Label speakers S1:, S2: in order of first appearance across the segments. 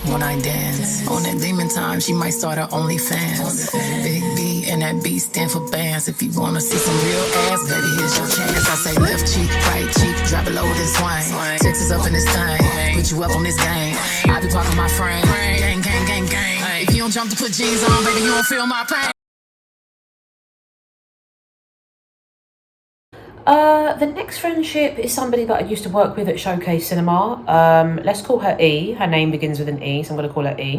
S1: when I dance. On that demon time, she might start her OnlyFans. Big B and that B stand for bands. If you wanna see some real ass, baby, here's your chance. I say left cheek, right cheek, drop it low with this swing. Texas up in this thing, put you up on this game. I be parking my frame, gang, gang, gang, gang. If you don't jump to put jeans on, baby, you won't feel my pain.
S2: The next friendship is somebody that I used to work with at Showcase Cinema. Let's call her E. Her name begins with an E, so I'm going to call her E.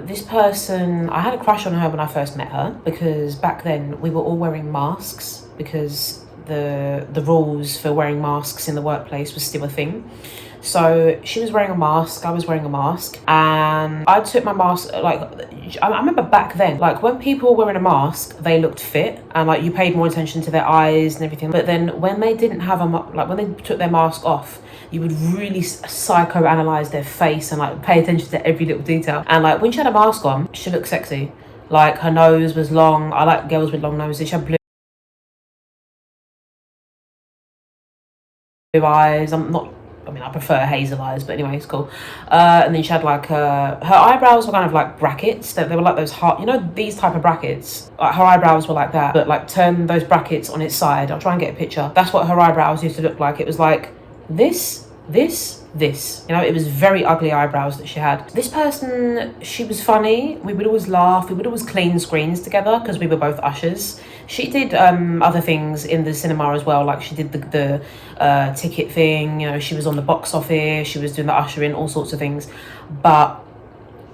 S2: This person, I had a crush on her when I first met her because back then we were all wearing masks because the rules for wearing masks in the workplace was still a thing. So she was wearing a mask, I was wearing a mask, and I took my mask, like, I remember back then, like, when people were wearing a mask, they looked fit, and, like, you paid more attention to their eyes and everything, but then when they didn't have when they took their mask off, you would really psychoanalyze their face and, like, pay attention to every little detail, and, like, when she had a mask on, she looked sexy. Like, her nose was long, I like girls with long noses, she had blue eyes, I prefer hazel eyes, but anyway, it's cool. And then she had like her eyebrows were kind of like brackets. They were like those hard, you know, these type of brackets. Like her eyebrows were like that, but like turn those brackets on its side. I'll try and get a picture. That's what her eyebrows used to look like. It was like this. You know, it was very ugly eyebrows that she had. This person, she was funny. We would always laugh. We would always clean screens together because we were both ushers. She did other things in the cinema as well. Like she did the ticket thing. You know, she was on the box office. She was doing the ushering, all sorts of things. But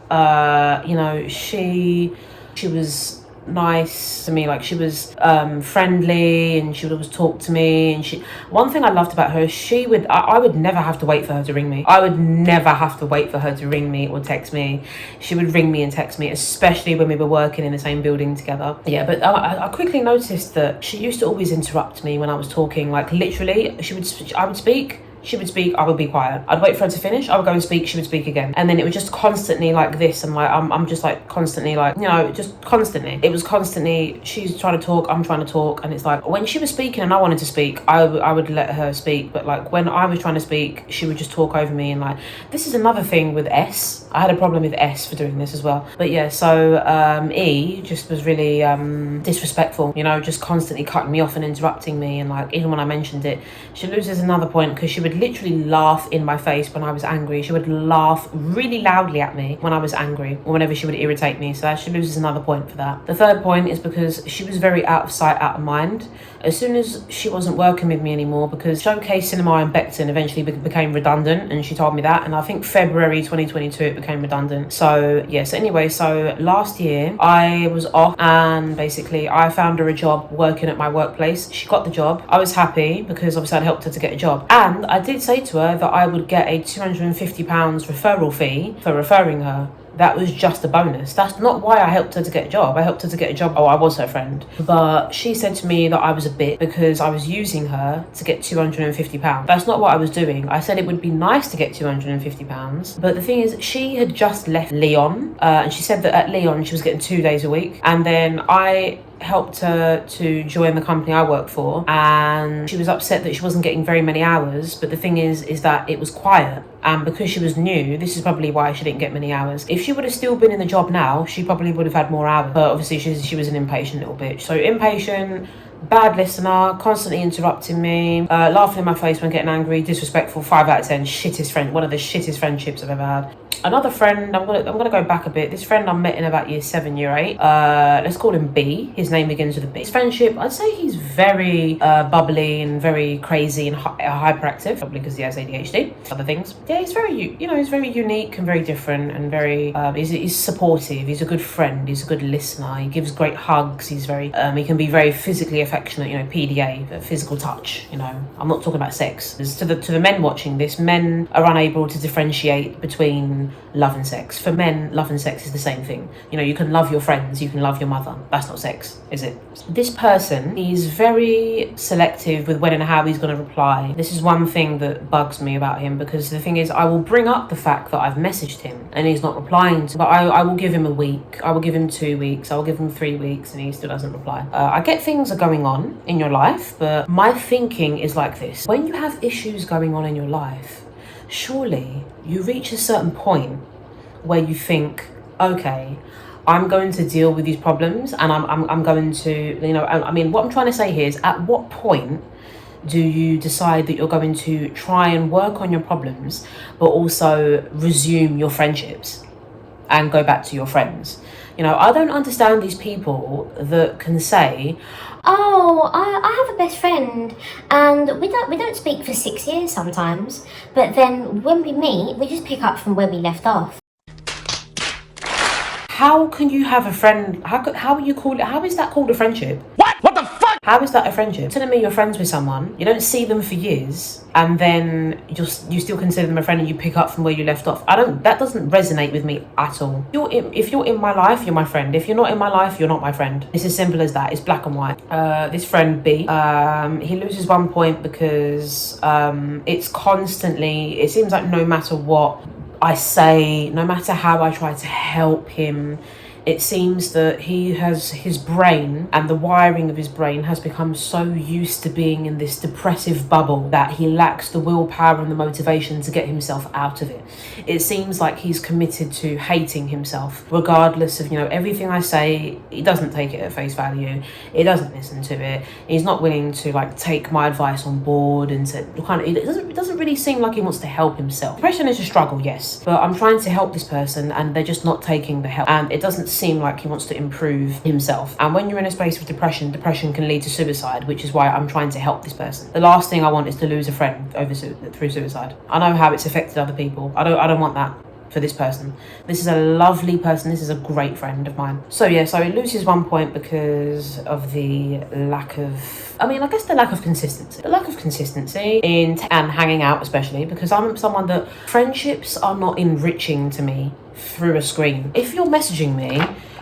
S2: you know, she was nice to me. Like she was friendly, and she would always talk to me. And one thing I loved about her, I would never have to wait for her to ring me. I would never have to wait for her to ring me or text me. She would ring me and text me, especially when we were working in the same building together. Yeah, but I quickly noticed that she used to always interrupt me when I was talking. Like literally, I would speak, she would speak, I would be quiet. I'd wait for her to finish, I would go and speak, she would speak again. And then it was just constantly like this. And like, I'm just like constantly like, you know, just constantly. It was constantly, she's trying to talk, I'm trying to talk. And it's like, when she was speaking and I wanted to speak, I would let her speak. But like when I was trying to speak, she would just talk over me. And like, this is another thing with S. I had a problem with S for doing this as well. But yeah, so E just was really disrespectful, you know, just constantly cutting me off and interrupting me. And like, even when I mentioned it, she loses another point because she would literally laugh in my face when I was angry. She would laugh really loudly at me when I was angry or whenever she would irritate me. So she loses another point for that. The third point is because she was very out of sight, out of mind. As soon as she wasn't working with me anymore, because Showcase Cinema in Beckton eventually became redundant, and she told me that, and I think February 2022 it became redundant. So yes, anyway, so last year I was off and basically I found her a job working at my workplace. She got the job. I was happy because obviously I'd helped her to get a job, and I did say to her that I would get a £250 referral fee for referring her. That was just a bonus. That's not why I helped her to get a job. I helped her to get a job. Oh, I was her friend. But she said to me that I was a bitch because I was using her to get £250. That's not what I was doing. I said it would be nice to get £250. But the thing is, she had just left Leon. And she said that at Leon, she was getting 2 days a week. And then I helped her to join the company I work for, and she was upset that she wasn't getting very many hours. But the thing is that it was quiet, and because she was new, this is probably why she didn't get many hours. If she would have still been in the job now, she probably would have had more hours. But obviously she was an impatient little bitch. So impatient, bad listener, constantly interrupting me, laughing in my face when getting angry, disrespectful, 5 out of 10, shittest friend, one of the shittest friendships I've ever had. Another friend, I'm gonna go back a bit. This friend I met in about year 7, year 8. Let's call him B. His name begins with a B. His friendship, I'd say he's very bubbly and very crazy and hyperactive, probably because he has ADHD. Other things. Yeah, he's very, he's very unique and very different and very. He's supportive. He's a good friend. He's a good listener. He gives great hugs. He's very. He can be very physically affectionate. PDA, physical touch. I'm not talking about sex. To the men watching this, men are unable to differentiate between love and sex. For men, love and sex is the same thing. You can love your friends, you can love your mother. That's not sex, is it? This person is very selective with when and how he's going to reply. This is one thing that bugs me about him, because the thing is, I will bring up the fact that I've messaged him and he's not replying but I will give him a week, I will give him 2 weeks, I will give him 3 weeks, and he still doesn't reply. I get things are going on in your life, but my thinking is like this. When you have issues going on in your life, surely you reach a certain point where you think, okay, I'm going to deal with these problems, and I'm going to, you know, I mean, what I'm trying to say here is, at what point do you decide that you're going to try and work on your problems, but also resume your friendships and go back to your friends? You know, I don't understand these people that can say,
S3: oh, I have a best friend, and we don't speak for 6 years sometimes, but then when we meet, we just pick up from where we left off.
S2: how can you have a friend? How are you call it? How is that called a friendship?
S4: What the fuck?
S2: How is that a friendship? Telling me you're friends with someone, you don't see them for years, and then you still consider them a friend, and you pick up from where you left off. That doesn't resonate with me at all. If you're in my life, you're my friend. If you're not in my life, you're not my friend. It's as simple as that. It's black and white. This friend B, he loses 1 point because it's constantly, it seems like no matter what I say, no matter how I try to help him, it seems that his brain and the wiring of his brain has become so used to being in this depressive bubble that he lacks the willpower and the motivation to get himself out of it. It seems like he's committed to hating himself, regardless of, you know, everything I say. He doesn't take it at face value. He doesn't listen to it. He's not willing to like take my advice on board, and to kind of, it doesn't really seem like he wants to help himself. Depression is a struggle, yes, but I'm trying to help this person and they're just not taking the help, and it doesn't seem like he wants to improve himself. And when you're in a space of depression can lead to suicide, which is why I'm trying to help this person. The last thing I want is to lose a friend through suicide. I know how it's affected other people. I don't want that for this person. This is a lovely person. This is a great friend of mine. So yeah, so he loses 1 point because of the lack of, I mean, I guess the lack of consistency. The lack of consistency and hanging out, especially because I'm someone that friendships are not enriching to me through a screen. If you're messaging me,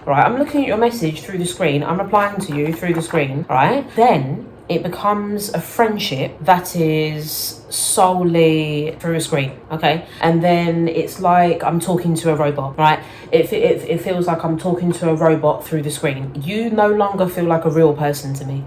S2: right, I'm looking at your message through the screen, I'm replying to you through the screen, right, then it becomes a friendship that is solely through a screen, okay? And then it's like I'm talking to a robot, right? It feels like I'm talking to a robot through the screen. You no longer feel like a real person to me.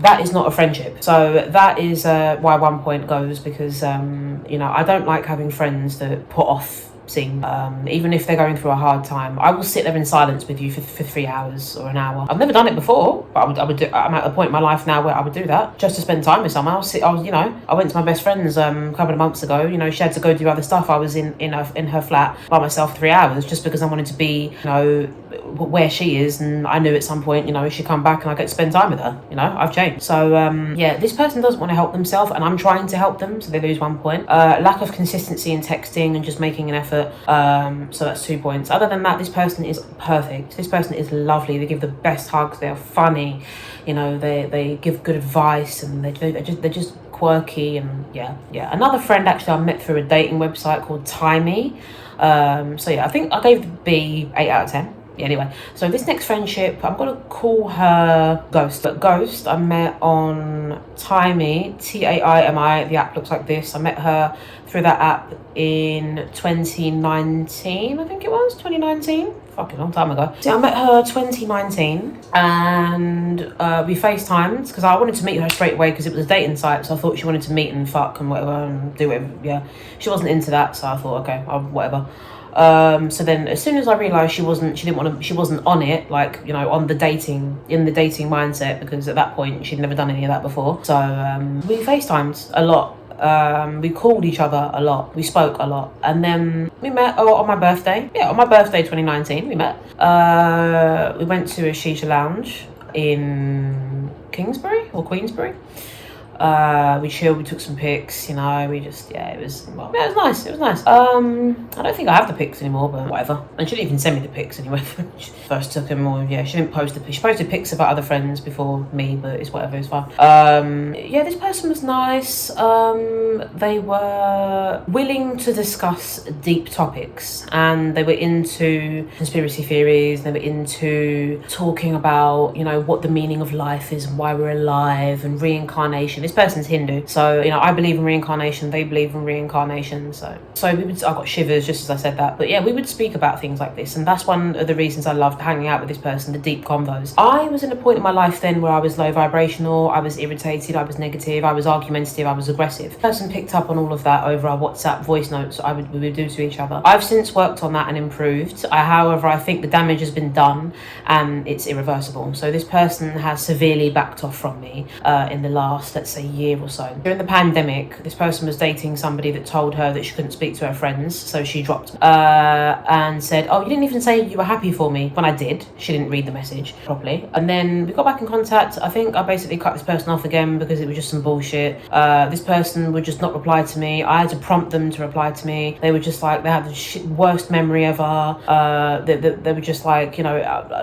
S2: That is not a friendship. So that is why 1 point goes, because you know, I don't like having friends that put off scene. Even if they're going through a hard time, I will sit there in silence with you for 3 hours or an hour. I've never done it before, but I would do, I'm at a point in my life now where I would do that just to spend time with someone. I went to my best friend's a couple of months ago. You know, she had to go do other stuff. I was in her flat by myself for 3 hours just because I wanted to be, you know, where she is, and I knew at some point, you know, she'd come back and I get to spend time with her. You know, I've changed. So yeah, this person doesn't want to help themselves, and I'm trying to help them, so they lose 1 point. Lack of consistency in texting and just making an effort. So that's 2 points. Other than that, this person is perfect. This person is lovely. They give the best hugs. They're funny. You know, they give good advice, and they're just quirky, and yeah. Another friend actually I met through a dating website called Timey. So yeah, I think I gave B 8 out of 10. Anyway, so this next friendship, I'm gonna call her Ghost. But Ghost, I met on Timey, Taimi. The app looks like this. I met her through that app in 2019, I think it was 2019. Fucking long time ago. So I met her 2019, and we FaceTimed because I wanted to meet her straight away because it was a dating site. So I thought she wanted to meet and fuck and whatever and do whatever. Yeah, she wasn't into that, so I thought, okay, whatever. So then as soon as I realized she wasn't on it, like, you know, in the dating mindset, because at that point she'd never done any of that before. So we FaceTimed a lot. We called each other a lot. We spoke a lot, and then we met on my birthday. Yeah, on my birthday 2019 we met. We went to a shisha lounge in Kingsbury or Queensbury. We chilled, we took some pics, you know, we just, yeah, it was nice. I don't think I have the pics anymore, but whatever. And she didn't even send me the pics anyway. She first took them, or yeah, she didn't post she posted pics about other friends before me, but it's whatever, it's fine. Yeah, this person was nice. They were willing to discuss deep topics, and they were into conspiracy theories. They were into talking about, you know, what the meaning of life is and why we're alive and reincarnation. This person's Hindu, so you know, I believe in reincarnation, they believe in reincarnation, so we would, I got shivers just as I said that. But yeah, we would speak about things like this, and that's one of the reasons I loved hanging out with this person, the deep convos. I was in a point in my life then where I was low vibrational, I was irritated, I was negative, I was argumentative, I was aggressive. The person picked up on all of that over our WhatsApp voice notes we would do to each other. I've since worked on that and improved. However, I think the damage has been done and it's irreversible. So this person has severely backed off from me in the last, let's say, year or so. During the pandemic, this person was dating somebody that told her that she couldn't speak to her friends, so she dropped and said, oh, you didn't even say you were happy for me. When I did, she didn't read the message properly. And then we got back in contact. I think I basically cut this person off again because it was just some bullshit. This person would just not reply to me. I had to prompt them to reply to me. They were just like, they had the worst memory ever. They were just like, you know,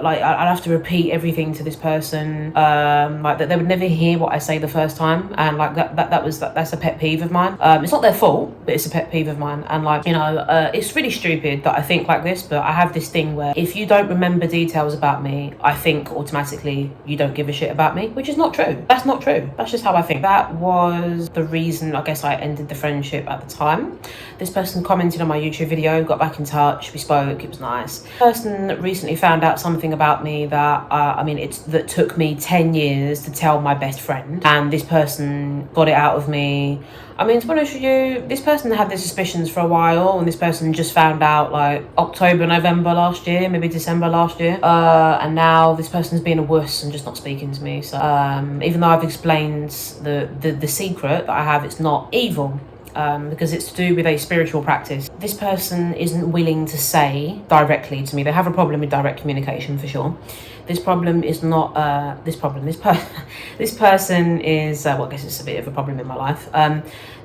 S2: like I'd have to repeat everything to this person. Like that they would never hear what I say the first time, and like that's a pet peeve of mine. It's not their fault, but it's a pet peeve of mine. And like, you know, it's really stupid that I think like this, but I have this thing where if you don't remember details about me, I think automatically you don't give a shit about me, which is not true. That's not true. That's just how I think. That was the reason I guess I ended the friendship at the time. This person commented on my YouTube video, got back in touch, we spoke, it was nice. The person recently found out something about me that that took me 10 years to tell my best friend, and this person got it out of me. I mean, to be honest with you, this person had their suspicions for a while, and this person just found out like October, November last year, maybe December last year. And now this person's being a wuss and just not speaking to me. So even though I've explained the secret that I have, it's not evil. Because it's to do with a spiritual practice. This person isn't willing to say directly to me. They have a problem with direct communication for sure. This problem is not this person is well, I guess it's a bit of a problem in my life.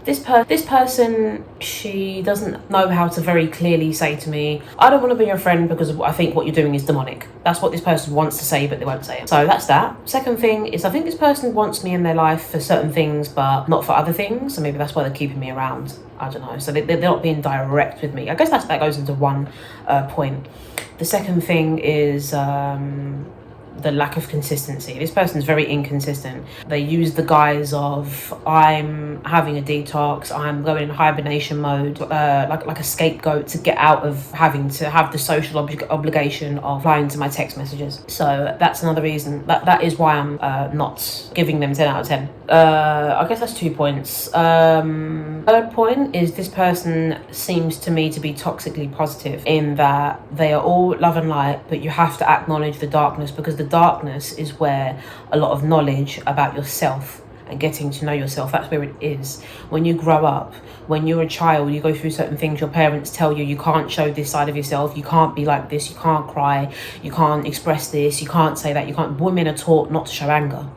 S2: This person, she doesn't know how to very clearly say to me, I don't want to be your friend because I think what you're doing is demonic. That's what this person wants to say, but they won't say it. So that's that. Second thing is, I think this person wants me in their life for certain things, but not for other things. So maybe that's why they're keeping me around. I don't know. So they're not being direct with me. I guess that goes into one point. The second thing is the lack of consistency. This person's very inconsistent. They use the guise of, I'm having a detox, I'm going in hibernation mode, like a scapegoat to get out of having to have the social obligation of replying to my text messages. So that's another reason. That is why I'm not giving them 10 out of 10. I guess that's 2 points. Third point is, this person seems to me to be toxically positive in that they are all love and light, but you have to acknowledge the darkness, because the darkness is where a lot of knowledge about yourself and getting to know yourself, that's where it is. When you grow up, when you're a child, you go through certain things. Your parents tell you can't show this side of yourself, you can't be like this, you can't cry, you can't express this, you can't say that, you can't. Women are taught not to show anger.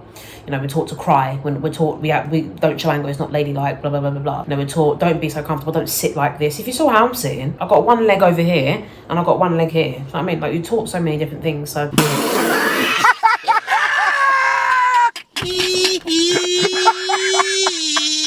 S2: You know, we're taught to cry. When we're taught we don't show anger, it's not ladylike, blah, blah, blah, blah, blah. You know, we're taught don't be so comfortable, don't sit like this. If you saw how I'm sitting, I've got one leg over here and I've got one leg here. You know what I mean? Like, you're taught so many different things, so...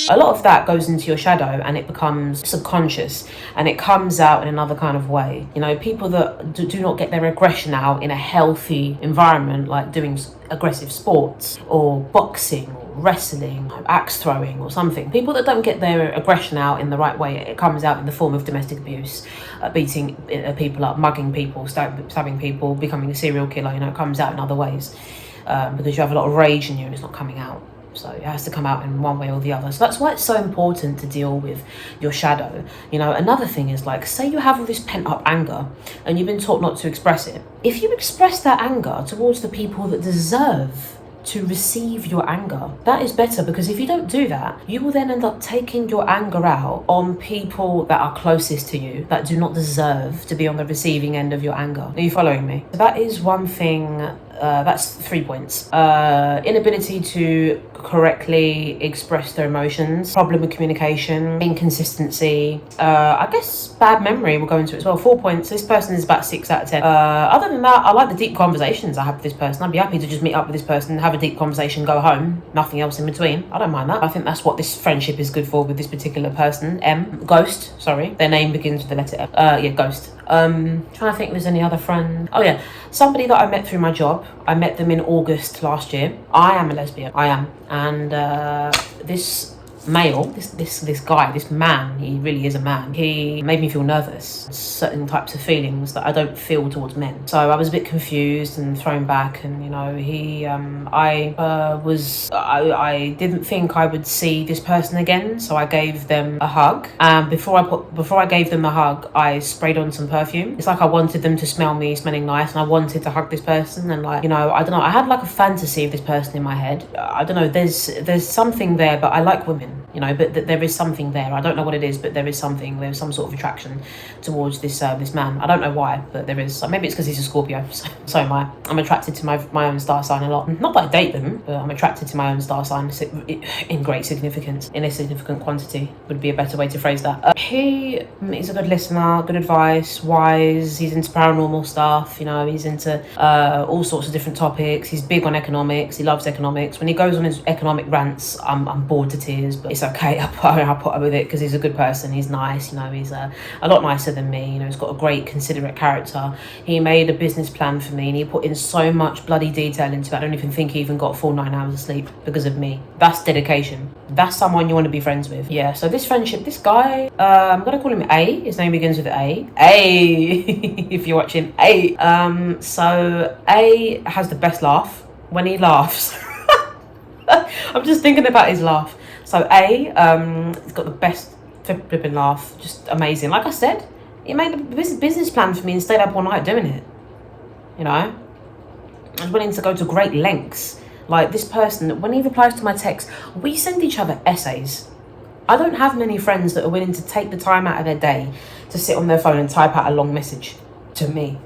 S2: A lot of that goes into your shadow and it becomes subconscious and it comes out in another kind of way. You know, people that do not get their aggression out in a healthy environment, like doing aggressive sports or boxing or wrestling, axe throwing or something. People that don't get their aggression out in the right way, it comes out in the form of domestic abuse, beating people up, mugging people, stabbing people, becoming a serial killer. You know, it comes out in other ways because you have a lot of rage in you and it's not coming out. So it has to come out in one way or the other. So that's why it's so important to deal with your shadow. You know, another thing is, like, say you have all this pent up anger and you've been taught not to express it. If you express that anger towards the people that deserve to receive your anger, that is better, because if you don't do that, you will then end up taking your anger out on people that are closest to you, that do not deserve to be on the receiving end of your anger. Are you following me? So that is one thing. That's 3 points. Inability to correctly express their emotions, problem with communication, inconsistency, I guess bad memory will go into it as well. 4 points. This person is about 6 out of 10. Other than that, I like the deep conversations I have with this person. I'd be happy to just meet up with this person, have a deep conversation, go home, nothing else in between. I don't mind that. I think that's what this friendship is good for with this particular person. Ghost, sorry. Their name begins with the letter M. Ghost. Trying to think if there's any other friend. Oh yeah, somebody that I met through my job. I met them in August last year. I am a lesbian. I am. And this male, this guy, this man, he really is a man, he made me feel nervous, certain types of feelings that I don't feel towards men. So I was a bit confused and thrown back, and you know, I didn't think I would see this person again, so I gave them a hug. And before I gave them a hug, I sprayed on some perfume. It's like I wanted them to smell me smelling nice, and I wanted to hug this person, and like, you know, I don't know, I had like a fantasy of this person in my head. I don't know, there's something there, but I like women, you know, but there is something there. I don't know what it is, but there is something. There's some sort of attraction towards this man. I don't know why, but there is. Maybe it's because he's a Scorpio. So am I. I'm attracted to my own star sign a lot. Not that I date them, but I'm attracted to my own star sign in great significance, in a significant quantity would be a better way to phrase that. He is a good listener, good advice, wise. He's into paranormal stuff. You know, he's into all sorts of different topics. He's big on economics. He loves economics. When he goes on his economic rants, I'm bored to tears, but it's okay. I put up with it because he's a good person. He's nice. You know, he's a lot nicer than me. You know, he's got a great, considerate character. He made a business plan for me, and he put in so much bloody detail into it. I don't even think he even got a full 9 hours of sleep because of me. That's dedication. That's someone you want to be friends with. Yeah. So this friendship, this guy, I'm gonna call him A. His name begins with A. If you're watching, A. So A has the best laugh. When he laughs, I'm just thinking about his laugh. So A, he's got the best flipping laugh, just amazing. Like I said, he made a business plan for me and stayed up all night doing it. You know, I was willing to go to great lengths. Like this person, when he replies to my text, we send each other essays. I don't have many friends that are willing to take the time out of their day to sit on their phone and type out a long message to me.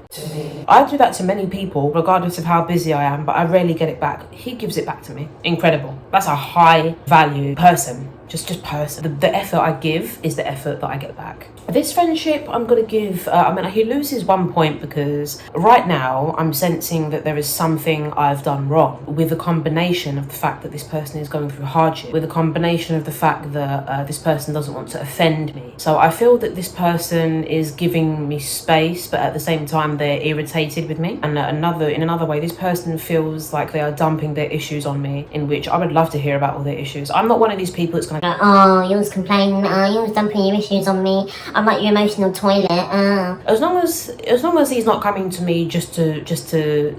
S2: I do that to many people, regardless of how busy I am, but I rarely get it back. He gives it back to me. Incredible. That's a high value person. Just person. The effort I give is the effort that I get back. This friendship, I'm going to give, he loses 1 point because right now I'm sensing that there is something I've done wrong, with a combination of the fact that this person is going through hardship, with a combination of the fact that this person doesn't want to offend me. So I feel that this person is giving me space, but at the same time they're irritated with me. And in another way, this person feels like they are dumping their issues on me, in which I would love to hear about all their issues. I'm not one of these people that's going to
S3: oh, you was complaining, you was dumping your issues on me, I'm like your emotional toilet.
S2: As long as he's not coming to me just to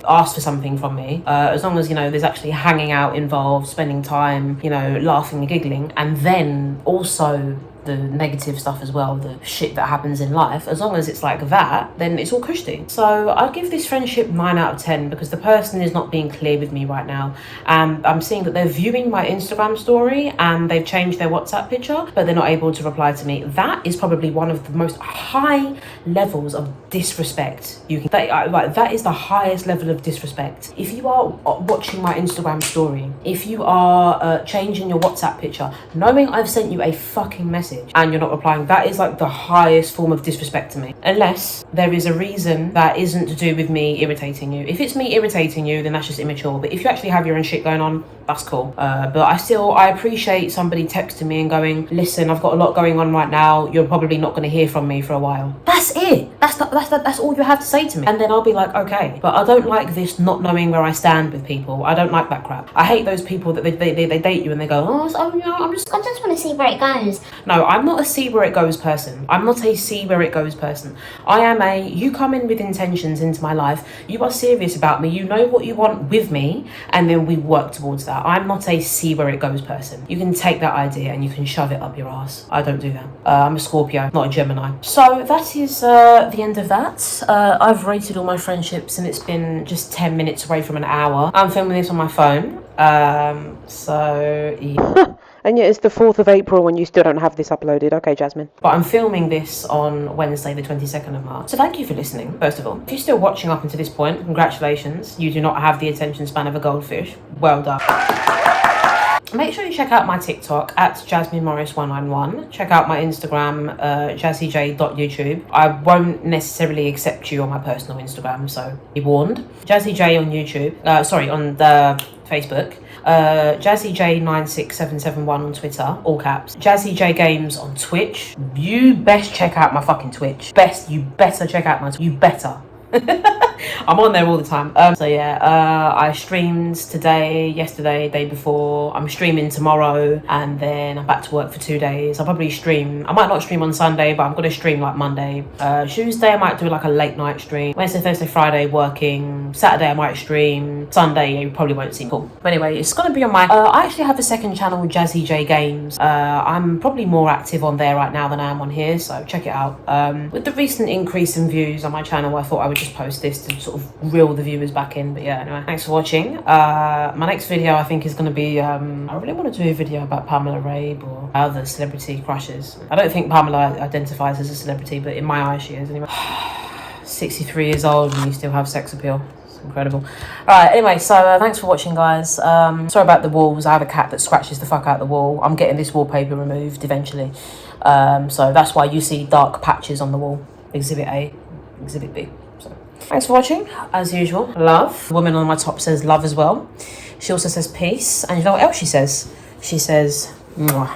S2: ask for something from me, as long as, you know, there's actually hanging out involved, spending time, you know, laughing and giggling, and then also the negative stuff as well, the shit that happens in life, as long as it's like that, then it's all cushy. So I'll give this friendship 9 out of 10 because the person is not being clear with me right now, and I'm seeing that they're viewing my Instagram story and they've changed their WhatsApp picture, but they're not able to reply to me. That is probably one of the most high levels of disrespect you can, that is the highest level of disrespect. If you are watching my Instagram story, if you are changing your WhatsApp picture, knowing I've sent you a fucking message and you're not replying, that is like the highest form of disrespect to me. Unless there is a reason that isn't to do with me irritating you. If it's me irritating you, then that's just immature. But if you actually have your own shit going on, that's cool. But I appreciate somebody texting me and going, listen, I've got a lot going on right now, you're probably not going to hear from me for a while. That's it. That's all you have to say to me. And then I'll be like, okay. But I don't like this not knowing where I stand with people. I don't like that crap. I hate those people that they date you and they go, oh, you know, I just
S3: want to see where it goes.
S2: No, I'm not a see where it goes person. I'm not a see where it goes person. I am you come in with intentions into my life, you are serious about me, you know what you want with me, and then we work towards that. I'm not a see where it goes person. You can take that idea and you can shove it up your ass. I don't do that. I'm a Scorpio, not a Gemini. So that is the end of that. I've rated all my friendships and it's been just 10 minutes away from an hour. I'm filming this on my phone. So yeah. And yet it's the 4th of April and you still don't have this uploaded. Okay, Jasmine. But I'm filming this on Wednesday, the 22nd of March. So thank you for listening, first of all. If you're still watching up until this point, congratulations. You do not have the attention span of a goldfish. Well done. make sure you check out my TikTok at JasmineMorris191. Check out my Instagram, jazzyj.youtube. I won't necessarily accept you on my personal Instagram, so be warned. JazzyJ on YouTube, on the Facebook. JazzyJ96771 on Twitter, all caps. JazzyJ Games on Twitch. You best check out my fucking Twitch. You better check out my Twitch. You better. I'm on there all the time. I streamed today, yesterday, day before. I'm streaming tomorrow, and then I'm back to work for 2 days. I'll probably stream. I might not stream on Sunday, but I'm gonna stream like Monday. Tuesday I might do like a late night stream. Wednesday, Thursday, Friday working. Saturday I might stream. Sunday you probably won't see me. Cool. But anyway, it's gonna be on my. I actually have a second channel, Jazzy J Games. I'm probably more active on there right now than I am on here, so check it out. With the recent increase in views on my channel, I thought I would just post this to sort of reel the viewers back in. But yeah, anyway, thanks for watching. My next video I think is going to be I really want to do a video about Pamela Rabe or other celebrity crushes. I don't think Pamela identifies as a celebrity, but in my eyes she is anyway. 63 years old and you still have sex appeal. It's incredible. Alright, anyway, so thanks for watching, guys. Sorry about the walls. I have a cat that scratches the fuck out the wall. I'm getting this wallpaper removed eventually, so that's why you see dark patches on the wall. Exhibit A, Exhibit B. Thanks for watching, as usual. Love. The woman on my top says love as well. She also says peace. And you know what else she says? She says, mwah.